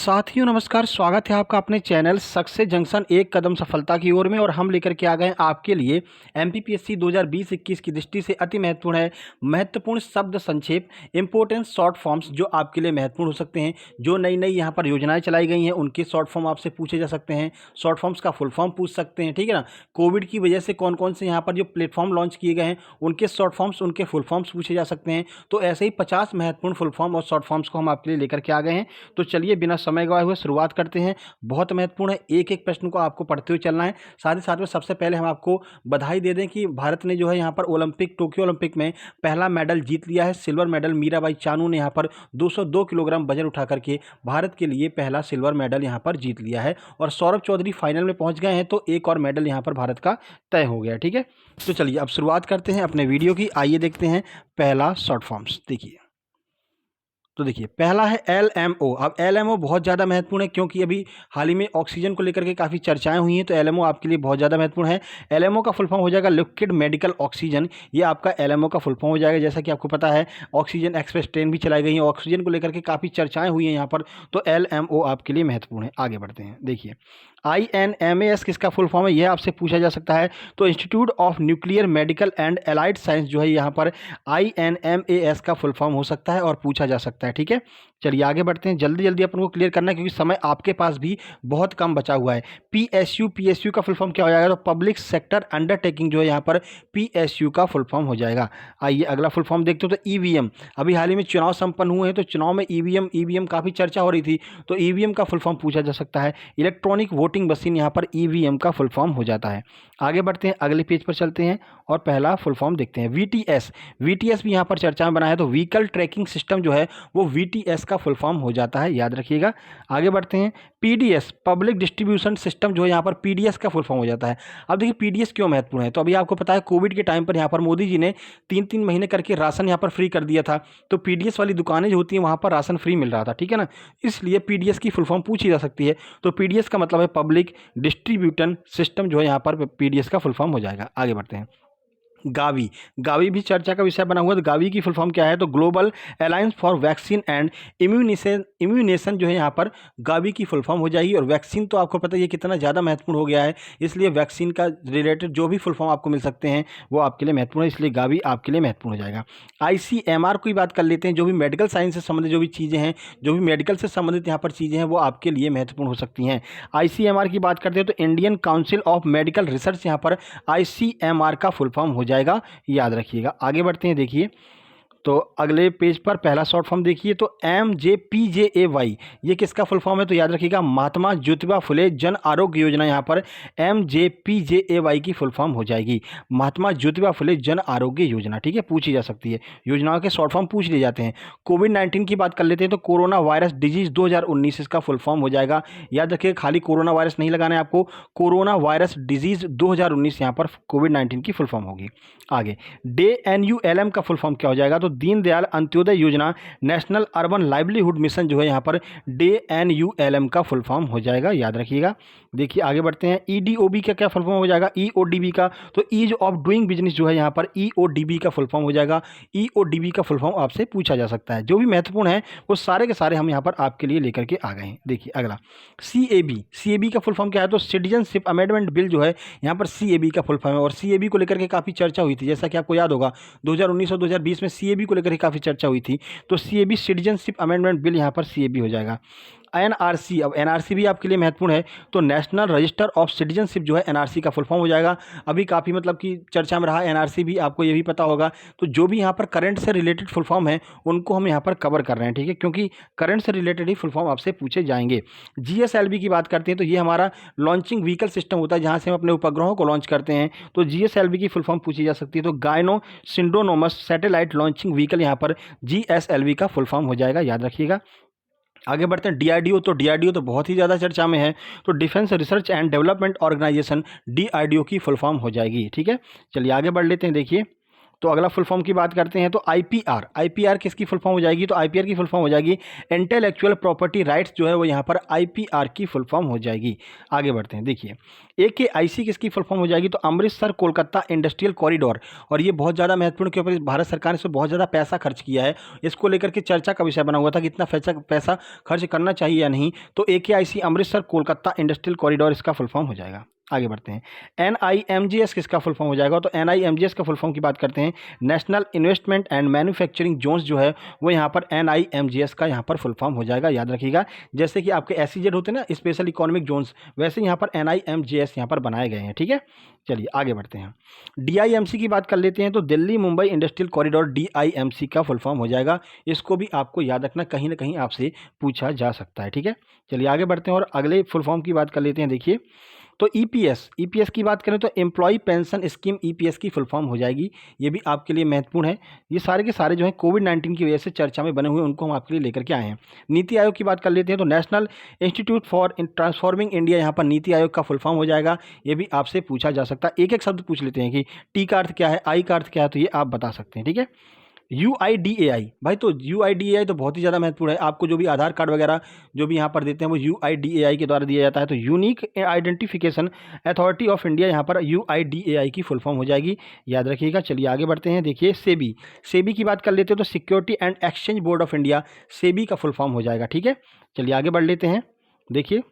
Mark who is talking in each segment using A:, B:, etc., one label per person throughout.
A: साथियों नमस्कार, स्वागत है आपका अपने चैनल सक्सेस जंक्शन एक कदम सफलता की ओर में। और हम लेकर के आ गए हैं आपके लिए एमपीपीएससी 2020-21 की दृष्टि से अति महत्वपूर्ण है महत्वपूर्ण शब्द संक्षेप इंपोर्टेंट शॉर्ट फॉर्म्स जो आपके लिए महत्वपूर्ण हो सकते हैं। जो नई नई यहाँ पर योजनाएं चलाई गई हैं उनके शॉर्ट फॉर्म आपसे पूछे जा सकते हैं, शॉर्ट फॉर्म्स का फुल फॉर्म पूछ सकते हैं, ठीक है ना। कोविड की वजह से कौन कौन से यहाँ पर जो प्लेटफॉर्म लॉन्च किए गए हैं उनके शॉर्ट फॉर्म्स उनके फुल फॉर्म्स पूछे जा सकते हैं। तो ऐसे ही 50 महत्वपूर्ण फुल फॉर्म और शॉर्ट फॉर्म्स को हम आपके लिए लेकर के आ गए हैं। तो चलिए बिना समय गवाए हुए शुरुआत करते हैं। बहुत महत्वपूर्ण है, एक एक प्रश्न को आपको पढ़ते हुए चलना है। साथ ही साथ में सबसे पहले हम आपको बधाई दे दें कि भारत ने जो है यहाँ पर टोक्यो ओलंपिक में पहला मेडल जीत लिया है। सिल्वर मेडल मीराबाई चानू ने यहाँ पर 202 किलोग्राम वजन उठा करके भारत के लिए पहला सिल्वर मेडल यहाँ पर जीत लिया है। और सौरभ चौधरी फाइनल में पहुंच गए हैं, तो एक और मेडल यहाँ पर भारत का तय हो गया, ठीक है। तो चलिए अब शुरुआत करते हैं अपने वीडियो की। आइए देखते हैं पहला शॉर्ट फॉर्म्स। देखिए तो देखिए पहला है LMO। अब LMO बहुत ज़्यादा महत्वपूर्ण है क्योंकि अभी हाल ही में ऑक्सीजन को लेकर के काफ़ी चर्चाएं हुई हैं, तो LMO आपके लिए बहुत ज़्यादा महत्वपूर्ण है। LMO का फुल फॉर्म हो जाएगा लिक्विड मेडिकल ऑक्सीजन। ये आपका LMO का फुल फॉर्म हो जाएगा। जैसा कि आपको पता है ऑक्सीजन एक्सप्रेस ट्रेन भी चलाई गई है, ऑक्सीजन को लेकर के काफ़ी चर्चाएँ हुई हैं यहाँ पर, तो LMO आपके लिए महत्वपूर्ण है। आगे बढ़ते हैं। देखिए INMAS किसका फुल फॉर्म है, यह आपसे पूछा जा सकता है। तो institute of nuclear medical and allied science जो है यहाँ पर INMAS का फुल फॉर्म हो सकता है और पूछा जा सकता है, ठीक है। चलिए आगे बढ़ते हैं, जल्दी जल्दी अपन को क्लियर करना है क्योंकि समय आपके पास भी बहुत कम बचा हुआ है। PSU का फुल फॉर्म क्या हो जाएगा, तो पब्लिक सेक्टर अंडरटेकिंग जो है यहाँ पर PSU का फुल फॉर्म हो जाएगा। आइए अगला फुल फॉर्म देखते हो तो EVM। अभी हाल ही में चुनाव संपन्न हुए हैं, तो चुनाव में EVM काफ़ी चर्चा हो रही थी, तो EVM का फुल फॉर्म पूछा जा सकता है। इलेक्ट्रॉनिक वोटिंग मशीन यहाँ पर EVM का फुल फॉर्म हो जाता है। आगे बढ़ते हैं, अगले पेज पर चलते हैं और पहला फुल फॉर्म देखते हैं। VTS भी यहाँ पर चर्चा में बना है, तो व्हीकल ट्रैकिंग सिस्टम जो है वो VTS का फुल फॉर्म हो जाता है, याद रखिएगा। आगे बढ़ते हैं, PDS पब्लिक डिस्ट्रीब्यूशन सिस्टम जो है यहाँ पर PDS का फुल फॉर्म हो जाता है। अब देखिए PDS क्यों महत्वपूर्ण है, तो अभी आपको पता है कोविड के टाइम पर यहाँ पर मोदी जी ने 3-3 महीने करके राशन यहाँ पर फ्री कर दिया था, तो PDS वाली दुकानें जो होती हैं वहाँ पर राशन फ्री मिल रहा था, ठीक है ना। इसलिए PDS की फुल फॉर्म पूछी जा सकती है। तो PDS का मतलब है पब्लिक डिस्ट्रीब्यूशन सिस्टम जो है यहाँ पर PDS का फुल फॉर्म हो जाएगा। आगे बढ़ते हैं, गावी भी चर्चा का विषय बना हुआ है। तो गावी की फुल फॉर्म क्या है, तो global alliance for vaccine and immunisation जो है यहाँ पर गावी की फुल फॉर्म हो जाएगी। और वैक्सीन तो आपको पता है ये कितना ज़्यादा महत्वपूर्ण हो गया है, इसलिए वैक्सीन का रिलेटेड जो भी फुल फॉर्म आपको मिल सकते हैं वो आपके लिए महत्वपूर्ण है, इसलिए गावी आपके लिए महत्वपूर्ण हो जाएगा। ICMR की बात कर लेते हैं, जो भी मेडिकल साइंस से संबंधित जो भी चीज़ें हैं, जो भी मेडिकल से संबंधित यहाँ पर चीज़ें हैं वो आपके लिए महत्वपूर्ण हो सकती हैं। ICMR की बात करते हैं तो Indian council of medical research यहाँ पर ICMR का फुल फॉर्म हो जाएगा, याद रखिएगा। आगे बढ़ते हैं, देखिए तो अगले पेज पर पहला शॉर्ट फॉर्म देखिए, तो MJPJAY ये किसका फुल फॉर्म है, तो याद रखिएगा महात्मा ज्योतिबा फुले जन आरोग्य योजना। यहाँ पर MJPJAY की फुल फॉर्म हो जाएगी महात्मा ज्योतिबा फुले जन आरोग्य योजना, ठीक है, पूछी जा सकती है। योजनाओं के शॉर्ट फॉर्म पूछ लिए जाते हैं। कोविड-19 की बात कर लेते हैं, तो कोरोना वायरस डिजीज 2019 इसका फुल फॉर्म हो जाएगा। याद रखिएगा खाली कोरोना वायरस नहीं लगाना है आपको, कोरोना वायरस डिजीज 2019 यहाँ पर कोविड-19 की फुल फॉर्म होगी। आगे DNULM का फुल फॉर्म क्या हो जाएगा, तो दीनदयाल अंत्योदय योजना नेशनल अर्बन लाइवलीहुड मिशन जो है यहाँ पर DNULM का फुल फॉर्म हो जाएगा, याद रखिएगा। देखिए आगे बढ़ते हैं, EDOB का क्या फुल फॉर्म हो जाएगा, EODB का, तो ईज ऑफ डूइंग बिजनेस जो है यहाँ पर EODB का फुल फॉर्म हो जाएगा। EODB का फुल फॉर्म आपसे पूछा जा सकता है। जो भी महत्वपूर्ण है वो सारे के सारे हम यहाँ पर आपके लिए लेकर के आ गए हैं। देखिए अगला CAB का फुल फॉर्म क्या है, तो सिटीजनशिप अमेंडमेंट बिल जो है यहाँ पर CAB का फुल फॉर्म है। और CAB को लेकर के काफ़ी चर्चा हुई थी, जैसा कि आपको याद होगा 2019 और 2020 में CAB को लेकर के काफ़ी चर्चा हुई थी, तो CAB सिटीजनशिप अमेंडमेंट बिल यहाँ पर CAB हो जाएगा। NRC, अब NRC भी आपके लिए महत्वपूर्ण है, तो नेशनल रजिस्टर ऑफ सिटीजनशिप जो है NRC का फुल फॉर्म हो जाएगा। अभी काफ़ी मतलब कि चर्चा में रहा NRC भी, आपको ये भी पता होगा। तो जो भी यहाँ पर करंट से रिलेटेड फुल फॉर्म है उनको हम यहाँ पर कवर कर रहे हैं, ठीक है, क्योंकि करंट से रिलेटेड ही फुल फॉर्म आपसे पूछे जाएंगे। GSLV की बात करते हैं, तो ये हमारा लॉन्चिंग व्हीकल सिस्टम होता है जहाँ से हम अपने उपग्रहों को लॉन्च करते हैं, तो GSLV की फुल फॉर्म पूछी जा सकती है। तो गायनो सिंड्रोनोमस सैटेलाइट लॉन्चिंग व्हीकल यहाँ पर GSLV का फुल फॉर्म हो जाएगा, याद रखिएगा। आगे बढ़ते हैं, DRDO तो बहुत ही ज़्यादा चर्चा में है, तो defence research and development organisation DRDO की फुल फॉर्म हो जाएगी, ठीक है। चलिए आगे बढ़ लेते हैं, देखिए तो अगला फुल फॉर्म की बात करते हैं तो आईपीआर, आईपीआर किसकी फुल फॉर्म हो जाएगी, तो आईपीआर की फुल फॉर्म हो जाएगी इंटेलेक्चुअल प्रॉपर्टी राइट्स जो है वो यहाँ पर आईपीआर की फुल फॉर्म हो जाएगी। आगे बढ़ते हैं, देखिए एकेआईसी किसकी फुल फॉर्म हो जाएगी, तो अमृतसर कोलकाता इंडस्ट्रियल कॉरिडोर। और ये बहुत ज़्यादा महत्वपूर्ण के ऊपर भारत सरकार ने इस पर बहुत ज़्यादा पैसा खर्च किया है, इसको लेकर के चर्चा का विषय बना हुआ था कि इतना पैसा खर्च करना चाहिए या नहीं। तो एकेआईसी अमृतसर कोलकाता इंडस्ट्रियल कॉरिडोर इसका फुल फॉर्म हो जाएगा। आगे बढ़ते हैं, एनआईएमजीएस किसका फुल फॉर्म हो जाएगा, तो एनआईएमजीएस का फुल फॉर्म की बात करते हैं national investment and manufacturing zones जो है वो यहाँ पर एनआईएमजीएस का यहाँ पर फुल फॉर्म हो जाएगा। याद रखिएगा, जैसे कि आपके एसईजेड होते हैं ना स्पेशल इकोनॉमिक जोन्स, वैसे यहाँ पर एनआईएमजीएस यहाँ पर बनाए गए हैं। ठीक है, चलिए आगे बढ़ते हैं, डीआईएमसी की बात कर लेते हैं तो दिल्ली मुंबई इंडस्ट्रियल कॉरिडोर डीआईएमसी का फुल फॉर्म हो जाएगा। इसको भी आपको याद रखना, कहीं ना कहीं आपसे पूछा जा सकता है। ठीक है, चलिए आगे बढ़ते हैं और अगले फुल फॉर्म की बात कर लेते हैं। देखिए तो ईपीएस, ईपीएस की बात करें तो एम्प्लॉय पेंशन स्कीम ईपीएस की फुल फॉर्म हो जाएगी। ये भी आपके लिए महत्वपूर्ण है। ये सारे के सारे जो हैं कोविड-19 की वजह से चर्चा में बने हुए, उनको हम आपके लिए लेकर के आए हैं। नीति आयोग की बात कर लेते हैं तो national institute for transforming India, यहाँ पर नीति आयोग का फुल फॉर्म हो जाएगा। ये भी आपसे पूछा जा सकता है। एक एक शब्द पूछ लेते हैं कि टी का अर्थ क्या है, आई का अर्थ क्या है, तो ये आप बता सकते हैं। ठीक है, यूआईडीएआई, भाई तो यूआईडीएआई तो बहुत ही ज़्यादा महत्वपूर्ण है। आपको जो भी आधार कार्ड वगैरह जो भी यहाँ पर देते हैं वो यूआईडीएआई के द्वारा दिया जाता है। तो unique identification authority of India, यहाँ पर यूआईडीएआई की फुल फॉर्म हो जाएगी। याद रखिएगा। चलिए आगे बढ़ते हैं, देखिए सेबी, सेबी की बात कर लेते हैं तो security and exchange board of India, SEBI का फुल फॉर्म हो जाएगा। ठीक है, चलिए आगे बढ़ लेते हैं। देखिए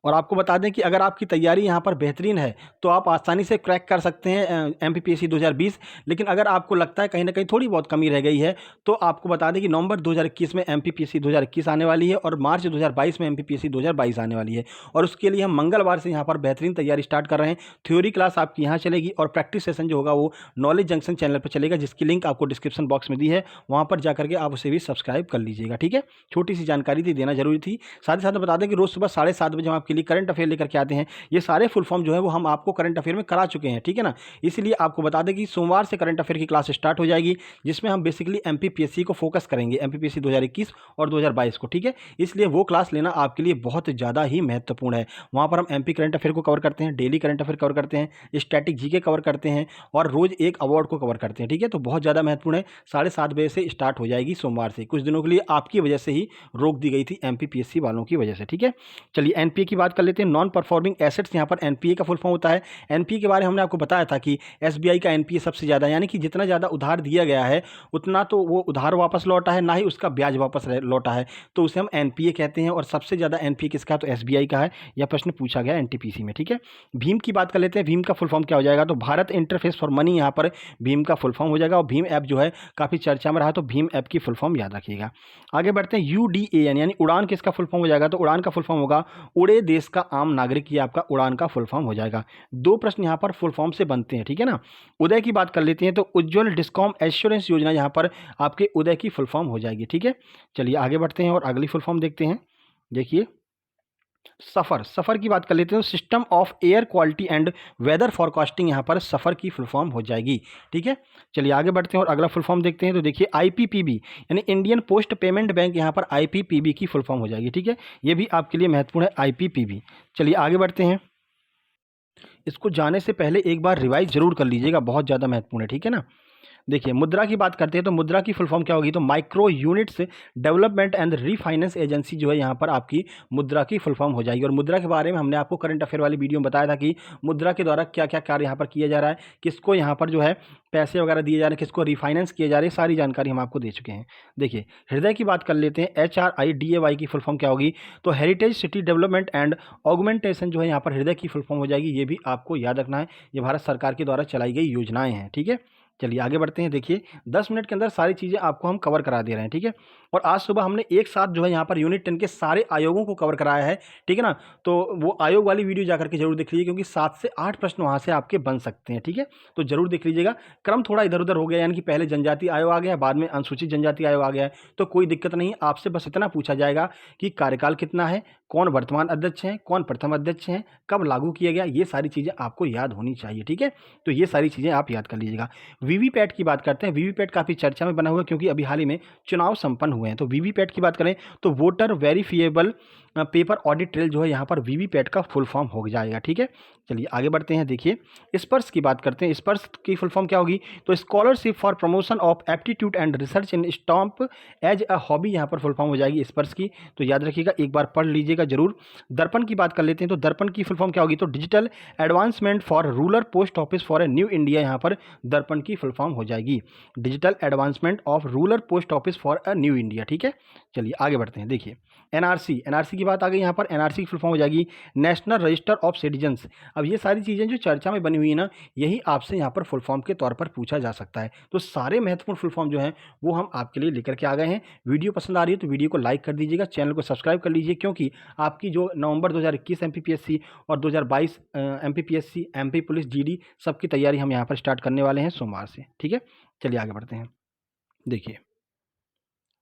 A: और आपको बता दें कि अगर आपकी तैयारी यहाँ पर बेहतरीन है तो आप आसानी से क्रैक कर सकते हैं एमपीपीएससी 2020। लेकिन अगर आपको लगता है कहीं ना कहीं थोड़ी बहुत कमी रह गई है तो आपको बता दें कि नवंबर 2021 में एमपीपीएससी 2021 आने वाली है और मार्च 2022 में एमपीपीएससी 2022 आने वाली है। और उसके लिए हम मंगलवार से यहाँ पर बेहतरीन तैयारी स्टार्ट कर रहे हैं। थ्योरी क्लास आपकी यहाँ चलेगी और प्रैक्टिस सेशन जो होगा वो नॉलेज जंक्शन चैनल पर चलेगा, जिसकी लिंक आपको डिस्क्रिप्शन बॉक्स में दी है, वहाँ पर जाकर के आप उसे भी सब्सक्राइब कर लीजिएगा। ठीक है, छोटी सी जानकारी थी, देना जरूरी थी। साथ ही साथ बता दें कि रोज़ सुबह 7:30 बजे हम आपके लिए करंट अफेयर लेकर के आते हैं। ये सारे फुल फॉर्म जो है वो हम आपको करंट अफेयर में करा चुके हैं। ठीक है ना, इसलिए आपको बता दें कि सोमवार से करंट अफेयर की क्लास स्टार्ट हो जाएगी, जिसमें हम बेसिकली एमपीपीएससी को फोकस करेंगे, एमपीपीएससी 2021 और 2022 को। ठीक है, इसलिए वो क्लास लेना आपके लिए बहुत ज़्यादा ही महत्वपूर्ण है। वहाँ पर हम एमपी करंट अफेयर को कवर करते हैं, डेली करंट अफेयर कवर करते हैं, स्टैटिक जीके कवर करते हैं और रोज़ एक अवार्ड को कवर करते हैं। ठीक है, तो बहुत ज़्यादा महत्वपूर्ण है। 7:30 बजे से स्टार्ट हो जाएगी सोमवार से। कुछ दिनों के लिए आपकी वजह से ही रोक दी गई थी, एमपीपीएससी वालों की वजह से। ठीक है, चलिए एनपीए की बात कर लेते हैं। नॉन परफॉर्मिंग एसेट्स, यहाँ पर एनपीए का फुल फॉर्म होता है। एनपीए के बारे में हमने आपको बताया था कि एसबीआई का एनपीए सबसे ज़्यादा, यानी कि जितना ज़्यादा उधार दिया गया है उतना तो वो उधार वापस लौटा है, ना ही उसका ब्याज वापस लौटा है, तो उसे हम एनपीए कहते हैं। और सबसे ज़्यादा एनपीए किसका है, तो एसबीआई का है। यह प्रश्न पूछा गया एनटीपीसी में। ठीक है, भीम की बात कर लेते हैं। भीम का फुल फॉर्म क्या हो जाएगा, तो भारत इंटरफेस फॉर मनी, यहाँ पर भीम का फुल फॉर्म हो जाएगा। और भीम ऐप जो है काफ़ी चर्चा में रहा, तो भीम ऐप की फुल फॉर्म याद रखिएगा। आगे बढ़ते हैं, यूडीएएन यानी उड़ान किसका फुल फॉर्म हो जाएगा, तो उड़ान का फुल फॉर्म होगा उड़े देश का आम नागरिक। ये आपका उड़ान का फुल फॉर्म हो जाएगा। दो प्रश्न यहाँ पर फुल फॉर्म से बनते हैं। ठीक है ना, उदय की बात कर लेते हैं तो उज्ज्वल डिस्कॉम एश्योरेंस योजना, यहाँ पर आपके उदय की फुल फॉर्म हो जाएगी। ठीक है, चलिए आगे बढ़ते हैं और अगली फुल फॉर्म देखते हैं। देखिए सफ़र, सफ़र की बात कर लेते हैं तो system of air quality and weather forecasting, यहाँ पर सफ़र की फुल फॉर्म हो जाएगी। ठीक है, चलिए आगे बढ़ते हैं और अगला फुल फॉर्म देखते हैं। तो देखिए आईपीपीबी यानी इंडियन पोस्ट पेमेंट बैंक, यहाँ पर आईपीपीबी की फुल फॉर्म हो जाएगी। ठीक है, ये भी आपके लिए महत्वपूर्ण है, आईपीपीबी। चलिए आगे बढ़ते हैं। इसको जाने से पहले एक बार रिवाइज जरूर कर लीजिएगा, बहुत ज़्यादा महत्वपूर्ण है। ठीक है ना, देखिए मुद्रा की बात करते हैं तो मुद्रा की फुल फॉर्म क्या होगी, तो micro units development and refinance agency जो है यहाँ पर आपकी मुद्रा की फुल फॉर्म हो जाएगी। और मुद्रा के बारे में हमने आपको करंट अफेयर वाली वीडियो में बताया था कि मुद्रा के द्वारा क्या क्या कार्य यहाँ पर किया जा रहा है, किसको यहाँ पर जो है पैसे वगैरह दिए जा रहे हैं, किसको रिफाइनेंस किए जा रहे हैं, सारी जानकारी हम आपको दे चुके हैं। देखिए हृदय की बात कर लेते हैं, HRIDAY की फुल फॉर्म क्या होगी, तो heritage city development and augmentation जो है यहाँ पर हृदय की फुल फॉर्म हो जाएगी। ये भी आपको याद रखना है, ये भारत सरकार के द्वारा चलाई गई योजनाएं हैं। ठीक है, चलिए आगे बढ़ते हैं। देखिए 10 मिनट के अंदर सारी चीज़ें आपको हम कवर करा दे रहे हैं। ठीक है, और आज सुबह हमने एक साथ जो है यहाँ पर यूनिट 10 के सारे आयोगों को कवर कराया है। ठीक है ना, तो वो आयोग वाली वीडियो जाकर के जरूर देख लीजिए, क्योंकि 7 से 8 प्रश्न वहाँ से आपके बन सकते हैं। ठीक है, तो जरूर देख लीजिएगा। क्रम थोड़ा इधर उधर हो गया, यानी कि पहले जनजाति आयोग आ गया, बाद में अनुसूचित जनजाति आयोग आ गया है, तो कोई दिक्कत नहीं। आपसे बस इतना पूछा जाएगा कि कार्यकाल कितना है, कौन वर्तमान अध्यक्ष हैं, कौन प्रथम अध्यक्ष हैं, कब लागू किया गया, ये सारी चीज़ें आपको याद होनी चाहिए। ठीक है, तो ये सारी चीज़ें आप याद कर लीजिएगा। वीवीपैट की बात करते हैं। वीवीपैट काफ़ी चर्चा में बना हुआ है, क्योंकि अभी हाल ही में चुनाव संपन्न हुए हैं। तो वीवीपैट की बात करें तो voter verifiable paper audit trail जो है यहाँ पर वीवीपैट का फुल फॉर्म हो जाएगा। ठीक है, चलिए आगे बढ़ते हैं। देखिए स्पर्श की बात करते हैं। स्पर्श की फुल फॉर्म क्या होगी? तो scholarship for promotion of aptitude and research in STEM as a hobby यहाँ पर फुल फॉर्म हो जाएगी स्पर्श की। तो याद रखिएगा, एक बार पढ़ लीजिएगा जरूर। दर्पण की बात कर लेते हैं। तो दर्पण की फुल फॉर्म क्या होगी? तो digital advancement for rural post office for a new India, यहाँ पर दर्पण की फुल फॉर्म हो जाएगी digital advancement of rural post office for a new India. ठीक है, चलिए आगे बढ़ते हैं। देखिए एनआरसी की बात आ गई। यहाँ पर एनआरसी की फुल फॉर्म हो जाएगी नेशनल रजिस्टर ऑफ सिटीजन्स। अब ये सारी चीज़ें जो चर्चा में बनी हुई है ना, यही आपसे यहाँ पर फुल फॉर्म के तौर पर पूछा जा सकता है। तो सारे महत्वपूर्ण फुल फॉर्म जो हैं वो हम आपके लिए लेकर के आ गए हैं। वीडियो पसंद आ रही है तो वीडियो को लाइक कर दीजिएगा, चैनल को सब्सक्राइब कर लीजिए, क्योंकि आपकी जो नवंबर 2021 एमपीपीएससी और 2022 एमपीपीएससी, एमपी पुलिस, जीडी सबकी तैयारी हम यहाँ पर स्टार्ट करने वाले हैं सोमवार से। ठीक है, चलिए आगे बढ़ते हैं। देखिए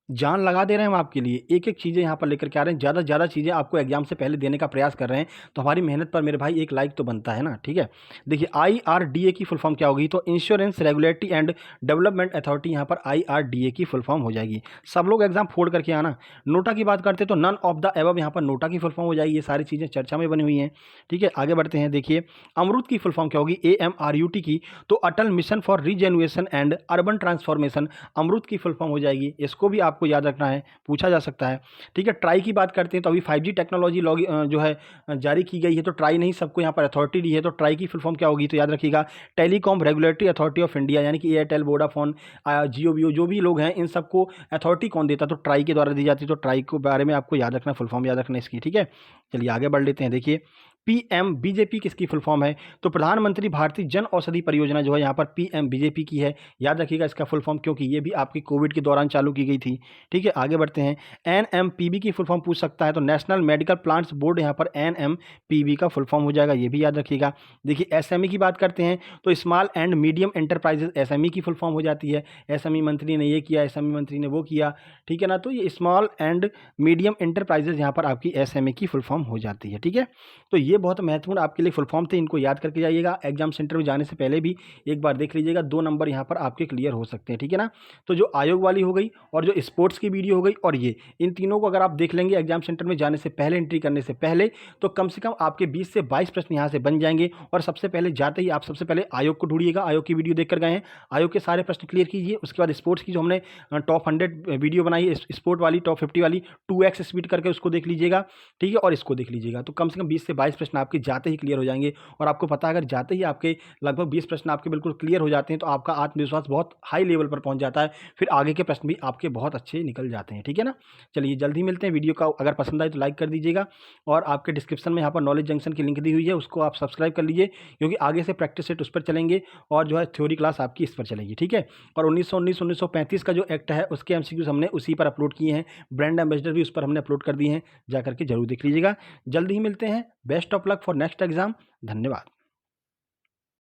A: जान लगा दे रहे हैं हम आपके लिए, एक एक चीज़ें यहाँ पर लेकर के आ रहे हैं, ज़्यादा से ज़्यादा चीज़ें आपको एग्जाम से पहले देने का प्रयास कर रहे हैं। तो हमारी मेहनत पर मेरे भाई एक लाइक तो बनता है ना। ठीक है, देखिए IRDA की फुल फॉर्म क्या होगी? तो insurance regulatory and development authority, यहाँ पर IRDA की फुल फॉर्म हो जाएगी। सब लोग एग्जाम फोड़ करके आना। नोटा की बात करते हैं तो नन ऑफ द एबव, यहाँ पर नोटा की फुल फॉर्म हो जाएगी। ये सारी चीज़ें चर्चा में बनी हुई हैं। ठीक है, आगे बढ़ते हैं। देखिए अमरूद की फुल फॉर्म क्या होगी? AMRUT की। तो Atal mission for rejuvenation and urban transformation, अमरूद की फुल फॉर्म हो जाएगी। इसको भी आपको याद रखना है, पूछा जा सकता है। ठीक है, ट्राई की बात करते हैं तो अभी 5G टेक्नोलॉजी जो है जारी की गई है, तो ट्राई नहीं सबको यहाँ पर अथॉरिटी दी है। तो ट्राई की फुल फॉर्म क्या होगी? तो याद रखिएगा telecom regulatory authority of India, यानी कि एयरटेल, वोडाफोन, जियो, वीओ जो भी लोग हैं इन सबको अथॉरिटी कौन देता? तो ट्राई के द्वारा दी जाती है। तो ट्राई के बारे में आपको याद रखना, फुल फॉर्म याद रखना इसकी। ठीक है, चलिए आगे बढ़ लेते हैं। देखिए PMBJP किसकी फुल फॉर्म है? तो प्रधानमंत्री भारतीय जन औषधि परियोजना जो है यहाँ पर PMBJP की है। याद रखिएगा इसका फुल फॉर्म, क्योंकि ये भी आपकी कोविड के दौरान चालू की गई थी। ठीक है, आगे बढ़ते हैं। NMPB की फुल फॉर्म पूछ सकता है, तो नेशनल मेडिकल प्लांट्स बोर्ड, यहाँ पर NMPB का फुल फॉर्म हो जाएगा, ये भी याद रखिएगा। देखिए SME की बात करते हैं तो small and medium enterprises, SME की फुल फॉर्म हो जाती है। SME मंत्री ने ये किया, SME मंत्री ने वो किया। ठीक है ना, तो ये स्मॉल एंड मीडियम एंटरप्राइजेज यहाँ पर आपकी SME की फुल फॉर्म हो जाती है। ठीक है, तो ये बहुत महत्वपूर्ण आपके लिए फुल फॉर्म थे, इनको याद करके जाइएगा। एग्जाम सेंटर में जाने से पहले भी एक बार देख लीजिएगा, 2 नंबर यहाँ पर आपके क्लियर हो सकते हैं। ठीक है ना, तो जो आयोग वाली हो गई और जो स्पोर्ट्स की वीडियो हो गई और ये, इन तीनों को अगर आप देख लेंगे एग्जाम सेंटर में जाने से पहले, एंट्री करने से पहले, तो कम से कम आपके 20 से 22 प्रश्न यहाँ से बन जाएंगे। और सबसे पहले जाते ही आप सबसे पहले आयोग को ढूंढिएगा, आयोग की वीडियो देख कर गए हैं, आयोग के सारे प्रश्न क्लियर कीजिए। उसके बाद स्पोर्ट्स की जो हमने टॉप 100 वीडियो बनाई है, स्पोर्ट वाली टॉप 50 वाली 2x स्पीड करके उसको देख लीजिएगा। ठीक है, और इसको देख लीजिएगा, तो कम से कम 20 से 22 प्रश्न आपके जाते ही क्लियर हो जाएंगे। और आपको पता है अगर जाते ही आपके लगभग 20 प्रश्न आपके बिल्कुल क्लियर हो जाते हैं तो आपका आत्मविश्वास बहुत हाई लेवल पर पहुंच जाता है, फिर आगे के प्रश्न भी आपके बहुत अच्छे निकल जाते हैं। ठीक है ना, चलिए जल्दी मिलते हैं। वीडियो का अगर पसंद आए तो लाइक कर दीजिएगा, और आपके डिस्क्रिप्शन में यहाँ पर नॉलेज जंक्शन की लिंक दी हुई है, उसको आप सब्सक्राइब कर लीजिए, क्योंकि आगे से प्रैक्टिस सेट उस पर चलेंगे और जो है थ्योरी क्लास आपकी इस पर चलेगी। ठीक है, और 1935 का जो एक्ट है उसके MCQs हमने उसी पर अपलोड किए हैं, ब्रांड एम्बेसडर भी उस पर हमने अपलोड कर दिए हैं, जा करके जरूर देख लीजिएगा। जल्दी ही मिलते हैं। Best of luck for next exam. धन्यवाद।